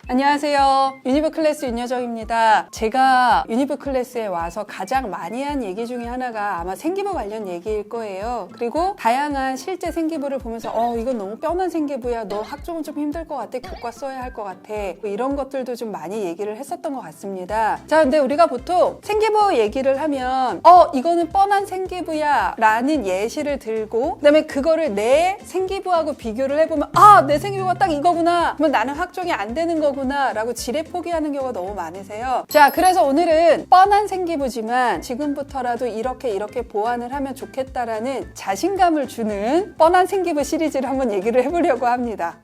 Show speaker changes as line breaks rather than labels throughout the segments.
안녕하세요. 유니브 클래스 윤여정입니다. 제가 유니브 클래스에 와서 가장 많이 한 얘기 중에 하나가 아마 생기부 관련 얘기일 거예요. 그리고 다양한 실제 생기부를 보면서 이건 너무 뻔한 생기부야. 너 학종은 좀 힘들 것 같아. 교과 써야 할 것 같아. 뭐 이런 것들도 좀 많이 얘기를 했었던 것 같습니다. 자, 근데 우리가 보통 생기부 얘기를 하면 이거는 뻔한 생기부야 라는 예시를 들고 그다음에 그거를 내 생기부하고 비교를 해보면 내 생기부가 딱 이거구나. 그러면 나는 학종이 안 되는 거구나 라고 지레 포기하는 경우가 너무 많으세요. 자, 그래서 오늘은 뻔한 생기부지만 지금부터라도 이렇게 보완을 하면 좋겠다라는 자신감을 주는 뻔한 생기부 시리즈를 한번 얘기를 해보려고 합니다.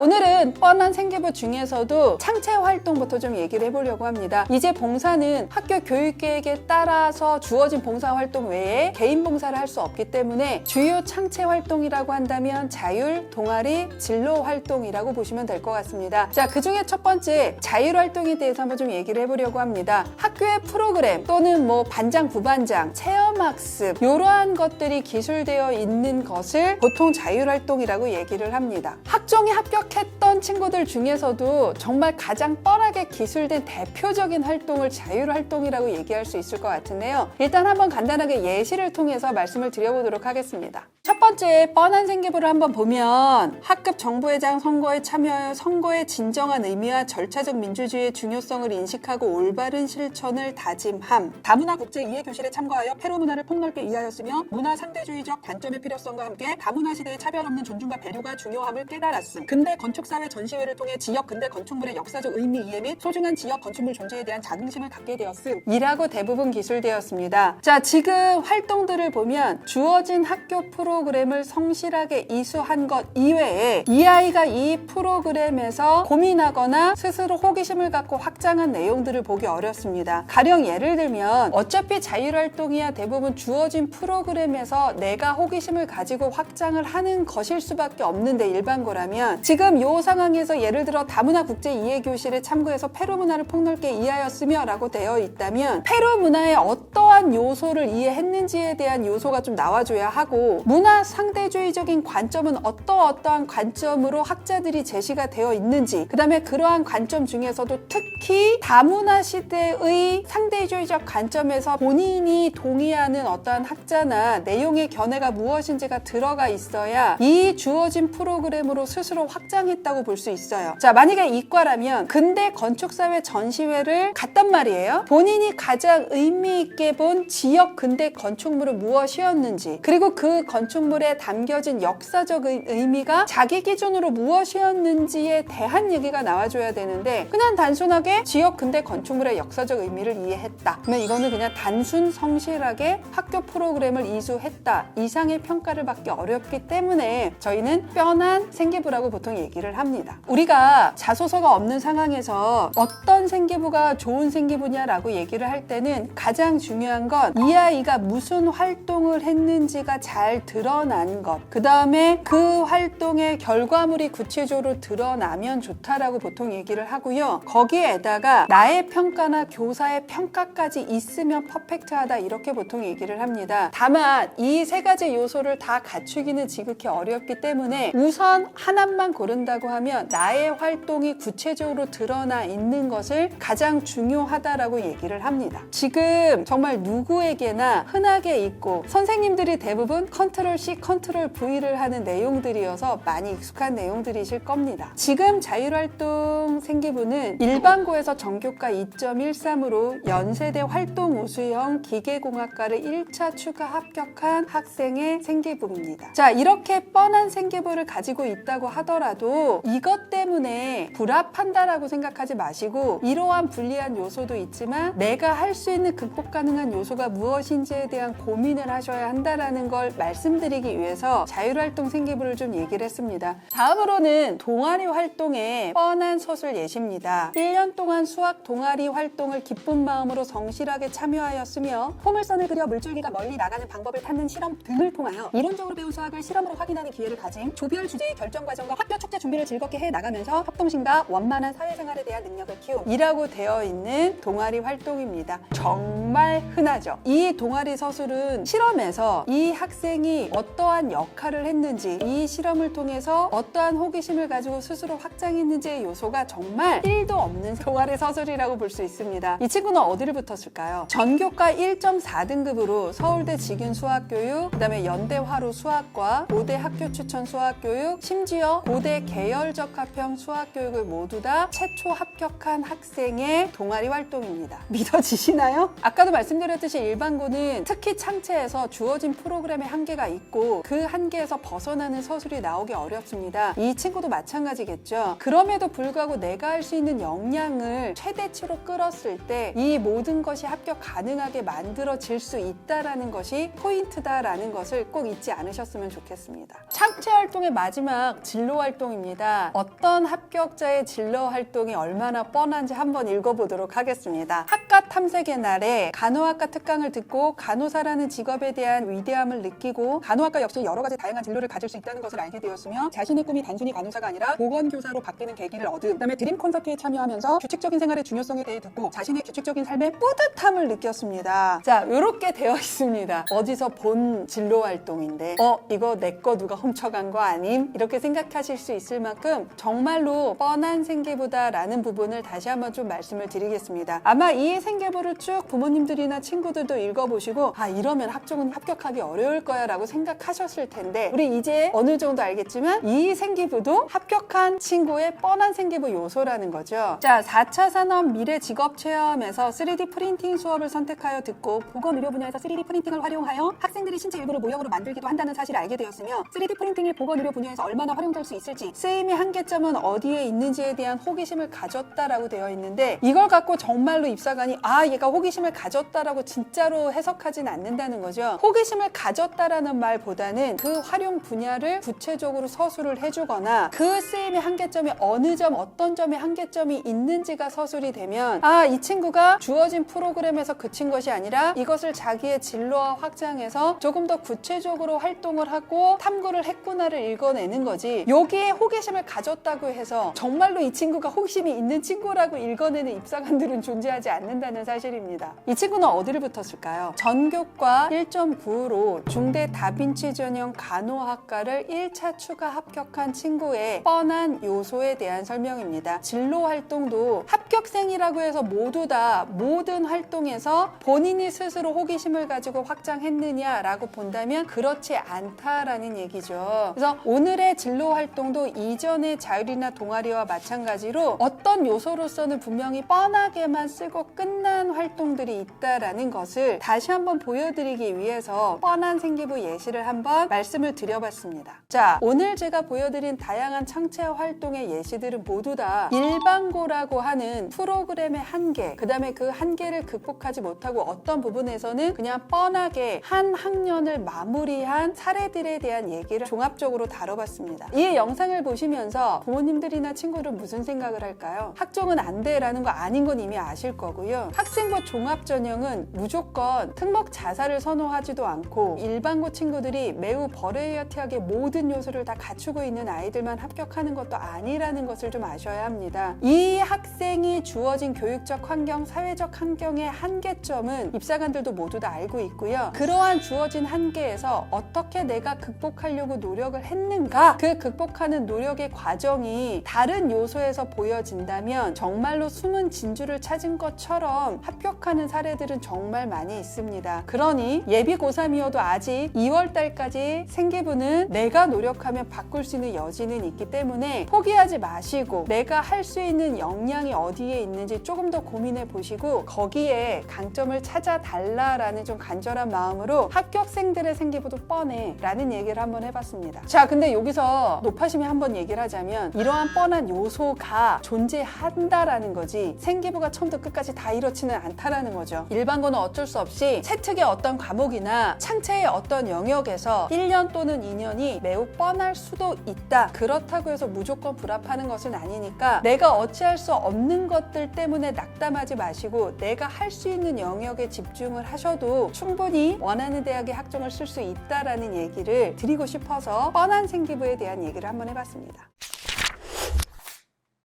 오늘은 뻔한 생기부 중에서도 창체 활동부터 좀 얘기를 해보려고 합니다. 이제 봉사는 학교 교육계획에 따라서 주어진 봉사 활동 외에 개인 봉사를 할 수 없기 때문에 주요 창체 활동이라고 한다면 자율, 동아리, 진로 활동이라고 보시면 될 것 같습니다. 자, 그 중에 첫 번째 자율 활동에 대해서 한번 좀 얘기를 해보려고 합니다. 학교의 프로그램 또는 뭐 반장, 부반장, 체험학습 이러한 것들이 기술되어 있는 것을 보통 자율 활동이라고 얘기를 합니다. 학종에 합격했던 친구들 중에서도 정말 가장 뻔하게 기술된 대표적인 활동을 자율활동이라고 얘기할 수 있을 것 같은데요. 일단 한번 간단하게 예시를 통해서 말씀을 드려보도록 하겠습니다. 첫 번째 뻔한 생기부를 한번 보면 학급 정부회장 선거에 참여하여 선거의 진정한 의미와 절차적 민주주의의 중요성을 인식하고 올바른 실천을 다짐함. 다문화 국제 이해 교실에 참가하여 페루 문화를 폭넓게 이해하였으며 문화 상대주의적 관점의 필요성과 함께 다문화 시대의 차별 없는 존중과 배려가 중요함을 깨달았음. 근대 건축사회 전시회를 통해 지역 근대 건축물의 역사적 의미 이해 및 소중한 지역 건축물 존재에 대한 자긍심을 갖게 되었음. 이라고 대부분 기술되었습니다. 자, 지금 활동들을 보면 주어진 학교 프로그램을 성실하게 이수한 것 이외에 이 아이가 이 프로그램에서 고민하거나 스스로 호기심을 갖고 확장한 내용들을 보기 어렵습니다. 가령 예를 들면 어차피 자율활동이야 대부분 주어진 프로그램에서 내가 호기심을 가지고 확장을 하는 것일 수밖에 없는데 일반고라면 지금 이 상황에서 예를 들어 다문화 국제 이해 교실에 참고해서 페루 문화를 폭넓게 이해하였으며 라고 되어 있다면 페루 문화의 어떠한 요소를 이해했는지에 대한 요소가 좀 나와줘야 하고 문화 상대주의적인 관점은 어떠한 관점으로 학자들이 제시가 되어 있는지 그 다음에 그러한 관점 중에서도 특히 다문화 시대의 상대주의적 관점에서 본인이 동의하는 어떠한 학자나 내용의 견해가 무엇인지가 들어가 있어야 이 주어진 프로그램으로 스스로 확장했다고 볼 수 있어요. 자, 만약에 이과라면 근대 건축사회 전시회를 갔단 말이에요. 본인이 가장 의미 있게 본 지역 근대 건축물은 무엇이었는지 그리고 그 건축물에 담겨진 역사적 의미가 자기 기준으로 무엇이었는지에 대한 얘기가 나와줘야 되는데 그냥 단순하게 지역 근대 건축물의 역사적 의미를 이해했다. 그러면 이거는 그냥 단순 성실하게 학교 프로그램을 이수했다. 이상의 평가를 받기 어렵기 때문에 저희는 뻔한 생기부라고 보통 얘기를 합니다. 우리가 자소서가 없는 상황에서 어떤 생기부가 좋은 생기부냐라고 얘기를 할 때는 가장 중요한 건 이 아이가 무슨 활동을 했는지가 잘 드러난 것 그 다음에 그 활동의 결과물이 구체적으로 드러나면 좋다라고 보통 얘기를 하고요. 거기에다가 나의 평가나 교사의 평가까지 있으면 퍼펙트하다 이렇게 보통 얘기를 합니다. 다만 이 세 가지 요소를 다 갖추기는 지극히 어렵기 때문에 우선 하나만 고른다고 하면 나의 활동이 구체적으로 드러나 있는 것을 가장 중요하다라고 얘기를 합니다. 지금 정말 누구에게나 흔하게 있고 선생님들이 대부분 컨트롤 C, 컨트롤 V를 하는 내용들이어서 많이 익숙한 내용들이실 겁니다. 지금 자율활동 생기부는 일반고에서 전교과 2.13으로 연세대 활동 우수형 기계공학과를 1차 추가 합격한 학생의 생기부입니다. 자, 이렇게 뻔한 생기부를 가지고 있다고 하더라도 이것 때문에 불합한다라고 생각하지 마시고 이러한 불리한 요소도 있지만 내가 할 수 있는 극복 가능한 요소가 무엇인지에 대한 고민을 하셔야 한다라는 걸 말씀드리기 위해서 자율활동 생기부를 좀 얘기를 했습니다. 다음으로는 동아리 활동의 뻔한 서술 예시입니다. 1년 동안 수학 동아리 활동을 기쁜 마음으로 성실하게 참여하였으며 포물선을 그려 물줄기가 멀리 나가는 방법을 찾는 실험 등을 통하여 이론적으로 배운 수학을 실험으로 확인하는 기회를 가짐. 조별 주제의 결정 과정과 학교 숙제 준비를 즐겁게 해 나가면서 협동심과 원만한 사회생활에 대한 능력을 키움이라고 되어 있는 동아리 활동입니다. 정말 흔하죠. 이 동아리 서술은 실험에서 이 학생이 어떠한 역할을 했는지, 이 실험을 통해서 어떠한 호기심을 가지고 스스로 확장했는지의 요소가 정말 1도 없는 동아리 서술이라고 볼 수 있습니다. 이 친구는 어디를 붙었을까요? 전교과 1.4등급으로 서울대 직윤 수학교육, 그 다음에 연대 화로 수학과, 고대 학교 추천 수학교육, 심지어 고대 계열적 합형 수학교육을 모두 다 최초 합격한 학생의 동아리 활동입니다. 믿어지시나요? 아까도 말씀드렸듯이 일반고는 특히 창체에서 주어진 프로그램의 한계가 있고 그 한계에서 벗어나는 서술이 나오기 어렵습니다. 이 친구도 마찬가지겠죠. 그럼에도 불구하고 내가 할 수 있는 역량을 최대치로 끌었을 때 이 모든 것이 합격 가능하게 만들어질 수 있다는 것이 포인트다라는 것을 꼭 잊지 않으셨으면 좋겠습니다. 창체 활동의 마지막 진로 활동입니다. 어떤 합격자의 진로 활동이 얼마나 뻔한지 한번 읽어보도록 하겠습니다. 학과 탐색의 날에 간호학과 특강을 듣고 간호사라는 직업에 대한 위대함을 느끼고 간호학과 역시 여러 가지 다양한 진로를 가질 수 있다는 것을 알게 되었으며 자신의 꿈이 단순히 간호사가 아니라 보건교사로 바뀌는 계기를 얻은, 그다음에 드림 콘서트에 참여하면서 규칙적인 생활의 중요성에 대해 듣고 자신의 규칙적인 삶의 뿌듯함을 느꼈습니다. 자, 이렇게 되어 있습니다. 어디서 본 진로 활동인데 이거 내 거 누가 훔쳐간 거 아님? 이렇게 생각하실 수 있을 만큼 정말로 뻔한 생계부다라는 부분을 다시 한번 좀 말씀을 드리겠습니다. 아마 이 생계부를 쭉 부모님들이나 친구들도 읽어보시고 이러면 학종은 합격하기 어려울 거야 라고 생각하셨을 텐데 우리 이제 어느 정도 알겠지만 이 생기부도 합격한 친구의 뻔한 생기부 요소라는 거죠. 자, 4차 산업 미래 직업 체험에서 3D 프린팅 수업을 선택하여 듣고 보건의료 분야에서 3D 프린팅을 활용하여 학생들이 신체 일부를 모형으로 만들기도 한다는 사실을 알게 되었으며 3D 프린팅이 보건의료 분야에서 얼마나 활용될 수 있을지, 쓰임의 한계점은 어디에 있는지에 대한 호기심을 가졌다라고 되어 있는데 이걸 갖고 정말로 입사관이 얘가 호기심을 가졌다라고 진짜로 해석하진 않는다는 거죠. 호기심을 가졌다라는 말보다는 그 활용 분야를 구체적으로 서술을 해주거나 그 쓰임의 한계점이 어느 점, 어떤 점에 한계점이 있는지가 서술이 되면 이 친구가 주어진 프로그램에서 그친 것이 아니라 이것을 자기의 진로와 확장해서 조금 더 구체적으로 활동을 하고 탐구를 했구나를 읽어내는 거지, 여기에 호기심을 가졌다고 해서 정말로 이 친구가 호기심이 있는 친구라고 읽어내는 입사관들은 존재하지 않는다는 사실입니다. 이 친구는 어디를 붙었을까요? 전교과 1.9로 중대 다빈치 전형 간호학과를 1차 추가 합격한 친구의 뻔한 요소에 대한 설명입니다. 진로 활동도 합격생이라고 해서 모두 다 모든 활동에서 본인이 스스로 호기심을 가지고 확장했느냐라고 본다면 그렇지 않다라는 얘기죠. 그래서 오늘의 진로 활동도 이전의 자율이나 동아리와 마찬가지로 어떤 요소로서는 분명히 뻔하게만 쓰고 끝난 활동들이 있다라는 것을 다시 한번 보여드리기 위해서 뻔한 생기부 예시를 한번 말씀을 드려봤습니다. 자, 오늘 제가 보여드린 다양한 창체 활동의 예시들은 모두 다 일반고라고 하는 프로그램의 한계, 그 다음에 그 한계를 극복하지 못하고 어떤 부분에서는 그냥 뻔하게 한 학년을 마무리한 사례들에 대한 얘기를 종합적으로 다뤄봤습니다. 이 영상을 보시면서 부모님들이나 친구들은 무슨 생각을 할까요? 학종은 안 돼라는 거 아닌 건 이미 아실 거고요. 학생부 종합전형은 무조건 특목 자사를 선호하지도 않고 일반고 친구들이 매우 버레이어티하게 모든 요소를 다 갖추고 있는 아이들만 합격하는 것도 아니라는 것을 좀 아셔야 합니다. 이 학생이 주어진 교육적 환경, 사회적 환경의 한계점은 입사관들도 모두 다 알고 있고요. 그러한 주어진 한계에서 어떻게 내가 극복하려고 노력을 했는가, 그 극복하는 노력의 과정이 다른 요소에서 보여진다면 정말로 숨은 진주를 찾은 것처럼 합격하는 사례들은 정말 많이 있습니다. 그러니 예비 고3이어도 아직 2월달까지 생기부는 내가 노력하면 바꿀 수 있는 여지는 있기 때문에 포기하지 마시고 내가 할 수 있는 역량이 어디에 있는지 조금 더 고민해 보시고 거기에 강점을 찾아달라라는 좀 간절한 마음으로 합격생들의 생기부도 뻔해 라는 얘기를 한번 해봤습니다. 자, 근데 여기서 높아심이 한번 얘기를 하자면 이러한 뻔한 요소가 존재한다라는 거지 생기부가 처음부터 끝까지 다 이렇지는 않다라는 거죠. 일반고는 어쩔 수 없이 채특의 어떤 과목이나 창체의 어떤 영역에서 1년 또는 2년이 매우 뻔할 수도 있다. 그렇다고 해서 무조건 불합하는 것은 아니니까 내가 어찌할 수 없는 것들 때문에 낙담하지 마시고 내가 할 수 있는 영역에 집중을 하셔도 충분히 원하는 대학에 학종을 쓸 수 있다라는 얘기를 드리고 싶어서 뻔한 생기부에 대한 얘기를 한번 해봤습니다.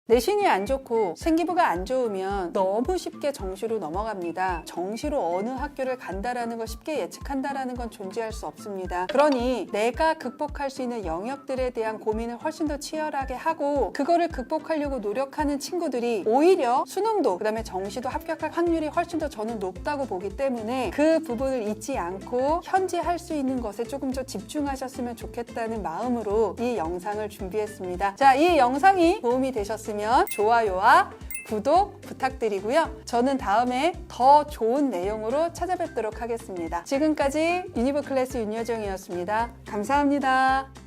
내신이 안 좋고 생기부가 안 좋으면 너무 쉽게 정시로 넘어갑니다. 정시로 어느 학교를 간다라는 걸 쉽게 예측한다라는 건 존재할 수 없습니다. 그러니 내가 극복할 수 있는 영역들에 대한 고민을 훨씬 더 치열하게 하고 그거를 극복하려고 노력하는 친구들이 오히려 수능도 그다음에 정시도 합격할 확률이 훨씬 더 저는 높다고 보기 때문에 그 부분을 잊지 않고 현재 할 수 있는 것에 조금 더 집중하셨으면 좋겠다는 마음으로 이 영상을 준비했습니다. 자, 이 영상이 도움이 되셨으면 좋아요와 구독 부탁드리고요. 저는 다음에 더 좋은 내용으로 찾아뵙도록 하겠습니다. 지금까지 유니버클래스 윤여정이었습니다. 감사합니다.